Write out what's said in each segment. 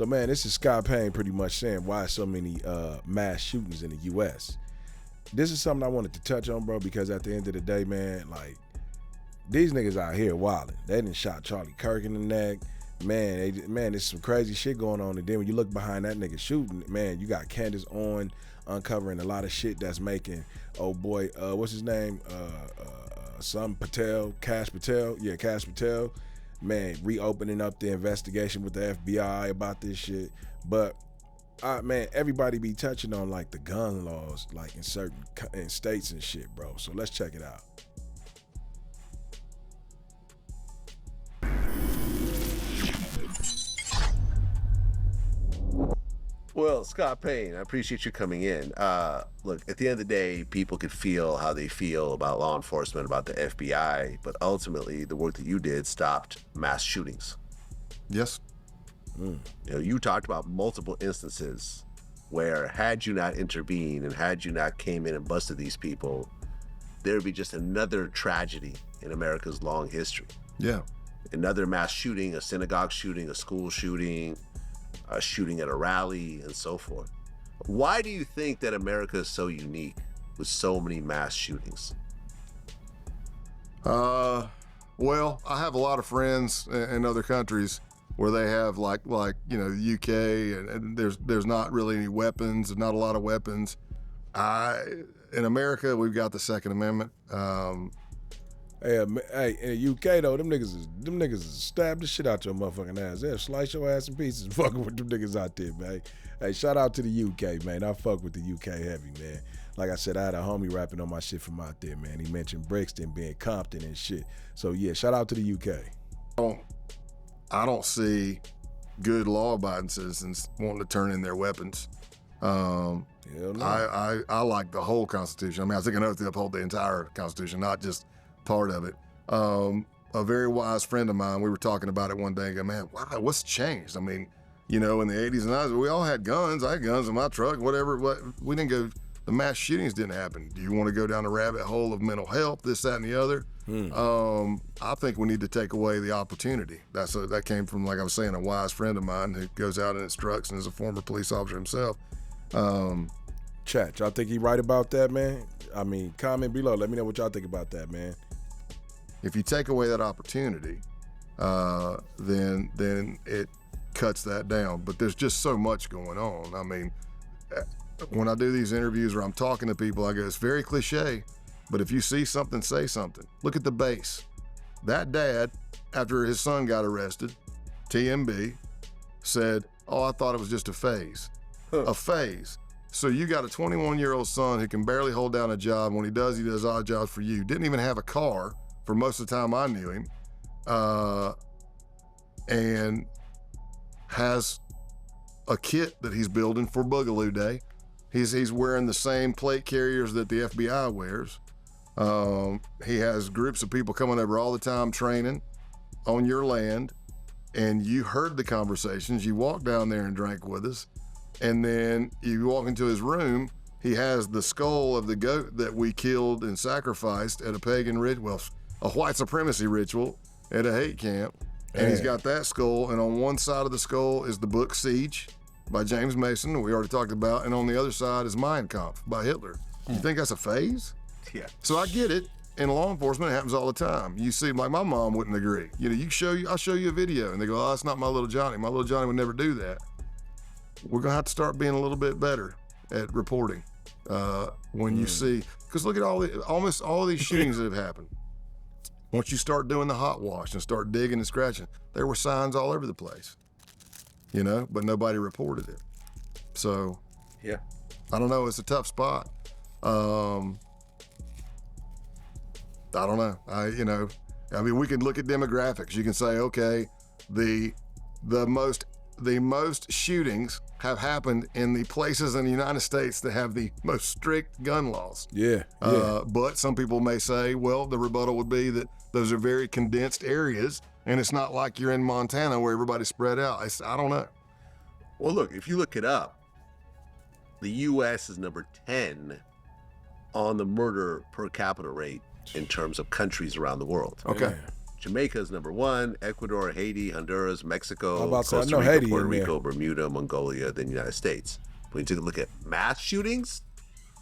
So, man, this is Scott Payne pretty much saying why so many mass shootings in the U.S. This is something I wanted to touch on, bro, because at the end of the day, man, like, these niggas out here wilding. They done shot Charlie Kirk in the neck. Man, there's some crazy shit going on. And then when you look behind that nigga shooting, man, you got Candace Owens uncovering a lot of shit that's making, oh boy, what's his name? Some Patel, Cash Patel. Yeah, Cash Patel. Man, reopening up the investigation with the FBI about this shit. But, man, everybody be touching on, like, the gun laws, like, in certain states and shit, bro. So let's check it out. Well, Scott Payne, I appreciate you coming in. Look, at the end of the day, people could feel how they feel about law enforcement, about the FBI, but ultimately, the work that you did stopped mass shootings. Yes. You know, you talked about multiple instances where had you not intervened and had you not came in and busted these people, there would be just another tragedy in America's long history. Yeah. Another mass shooting, a synagogue shooting, a school shooting, a shooting at a rally, and so forth. Why do you think that America is so unique with so many mass shootings? Well, I have a lot of friends in other countries where they have like you know, the UK, and there's not really any weapons, not a lot of weapons. In America, we've got the Second Amendment. Hey, in the UK though, them niggas is stab the shit out your motherfucking ass. They'll slice your ass in pieces fucking with them niggas out there, man. Hey, shout out to the UK, man. I fuck with the UK heavy, man. Like I said, I had a homie rapping on my shit from out there, man. He mentioned Brixton being Compton and shit. So yeah, shout out to the UK. I don't see good law-abiding citizens wanting to turn in their weapons. Hell no. I like the whole Constitution. I mean, I take an oath to uphold the entire Constitution, not just part of it. A very wise friend of mine, we were talking about it one day and go, man, wow, what's changed? I mean, you know, in the 80s and 90s, we all had guns. I had guns in my truck, whatever. We didn't go, the mass shootings didn't happen. Do you want to go down the rabbit hole of mental health, this, that, and the other? I think we need to take away the opportunity. That came from, like I was saying, a wise friend of mine who goes out and instructs and is a former police officer himself. Chat, y'all think he right about that, man? I mean, comment below. Let me know what y'all think about that, man. If you take away that opportunity, then it cuts that down. But there's just so much going on. I mean, when I do these interviews where I'm talking to people, I go, it's very cliche, but if you see something, say something. Look at the base. That dad, after his son got arrested, TMB, said, oh, I thought it was just a phase. A phase. So you got a 21-year-old son who can barely hold down a job. When he does odd jobs for you. Didn't even have a car for most of the time I knew him, and has a kit that he's building for Boogaloo Day. He's wearing the same plate carriers that the FBI wears. He has groups of people coming over all the time training on your land, and you heard the conversations. You walked down there and drank with us, and then you walk into his room. He has the skull of the goat that we killed and sacrificed at a pagan ritual, a white supremacy ritual at a hate camp. And he's got that skull, and on one side of the skull is the book Siege by James Mason, that we already talked about, and on the other side is Mein Kampf by Hitler. You think that's a phase? Yeah. So I get it. In law enforcement, it happens all the time. You see, like my mom wouldn't agree. You know, I'll show you a video, and they go, oh, that's not my little Johnny. My little Johnny would never do that. We're gonna have to start being a little bit better at reporting when you see, because look at almost all of these shootings that have happened. Once you start doing the hot wash and start digging and scratching, there were signs all over the place, you know, but nobody reported it. So, yeah, I don't know. It's a tough spot. I don't know. I mean, we can look at demographics. You can say, okay, the most shootings have happened in the places in the United States that have the most strict gun laws. Yeah. But some people may say, well, the rebuttal would be that those are very condensed areas, and it's not like you're in Montana where everybody's spread out. I don't know. Well, look, if you look it up, the U.S. is number 10 on the murder per capita rate in terms of countries around the world. Okay. Jamaica's number 1, Ecuador, Haiti, Honduras, Mexico, about to say, I Costa know Rica, Haiti Puerto in there. Rico, Bermuda, Mongolia, then the United States. When you take a look at mass shootings,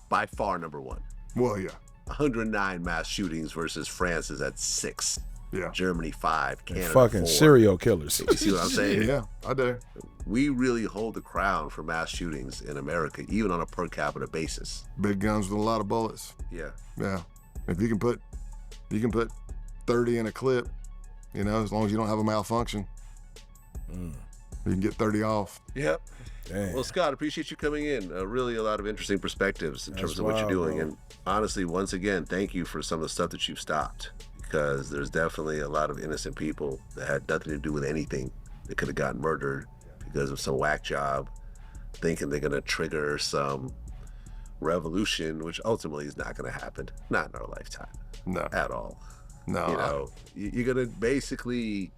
by far number 1. Well, yeah. 109 mass shootings versus France is at 6. Yeah. Germany 5, Canada Fucking 4. serial killers. You see what I'm saying? Yeah, I do. We really hold the crown for mass shootings in America, even on a per capita basis. Big guns with a lot of bullets. Yeah. Yeah. If you can put 30 in a clip, you know, as long as you don't have a malfunction, you can get 30 off. Yep. Damn. Well, Scott, appreciate you coming in. Really a lot of interesting perspectives in terms of what you're wild, doing. bro. And honestly, once again, thank you for some of the stuff that you've stopped, because there's definitely a lot of innocent people that had nothing to do with anything that could have gotten murdered because of some whack job, thinking they're going to trigger some revolution, which ultimately is not going to happen. Not in our lifetime. No. At all. No. You know, you're going to basically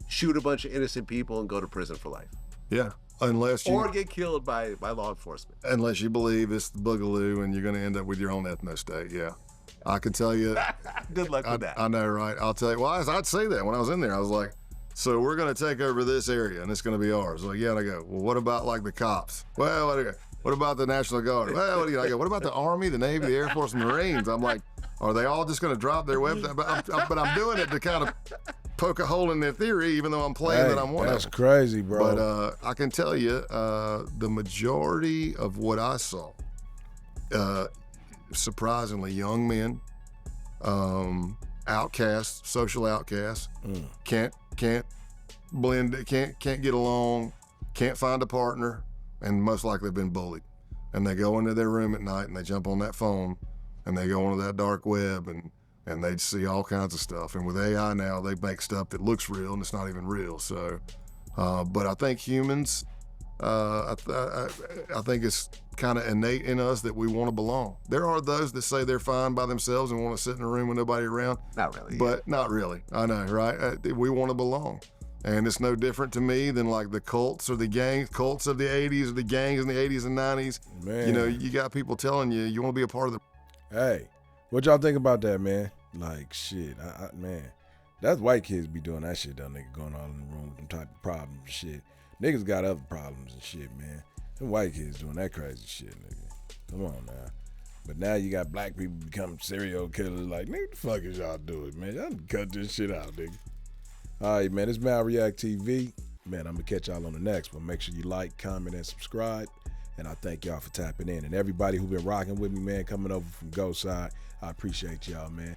shoot a bunch of innocent people and go to prison for life. Yeah. Unless you Or get killed by law enforcement. unless you believe it's the boogaloo and you're going to end up with your own ethno-state. Yeah. I can tell you. Good luck with that. I know, right? I'll tell you. Well, I'd say that when I was in there. I was like, so we're going to take over this area and it's going to be ours. Like, yeah, and I go, well, what about like the cops? Well, what about the National Guard? Well, I go, what about the Army, the Navy, the Air Force, and Marines? I'm like, are they all just going to drop their weapons? But I'm doing it to kind of poke a hole in their theory, even though I'm playing that I'm one of That's them. crazy, bro. But I can tell you, the majority of what I saw, surprisingly young men, outcasts, social outcasts, can't blend, can't get along, can't find a partner, and most likely have been bullied. And they go into their room at night and they jump on that phone and they go onto that dark web and they see all kinds of stuff. And with AI now, they make stuff that looks real and it's not even real. So, but I think humans, I think it's kind of innate in us that we want to belong. There are those that say they're fine by themselves and want to sit in a room with nobody around. Not really. But not really. I know, right? We want to belong. And it's no different to me than like the cults or the gangs, cults of the 80s or the gangs in the 80s and 90s. Man. You know, you got people telling you want to be a part of the. Hey, what y'all think about that, man? Like, shit, man, that's white kids be doing that shit, though, nigga, going all in the room with them type of problems and shit. Niggas got other problems and shit, man. Them white kids doing that crazy shit, nigga. Come on now. But now you got black people becoming serial killers. Like, nigga, the fuck is y'all doing, man? Y'all can cut this shit out, nigga. All right, man, it's Malreacttv. Man, I'm going to catch y'all on the next one. Make sure you like, comment, and subscribe. And I thank y'all for tapping in. And everybody who been rocking with me, man, coming over from Go Side, I appreciate y'all, man.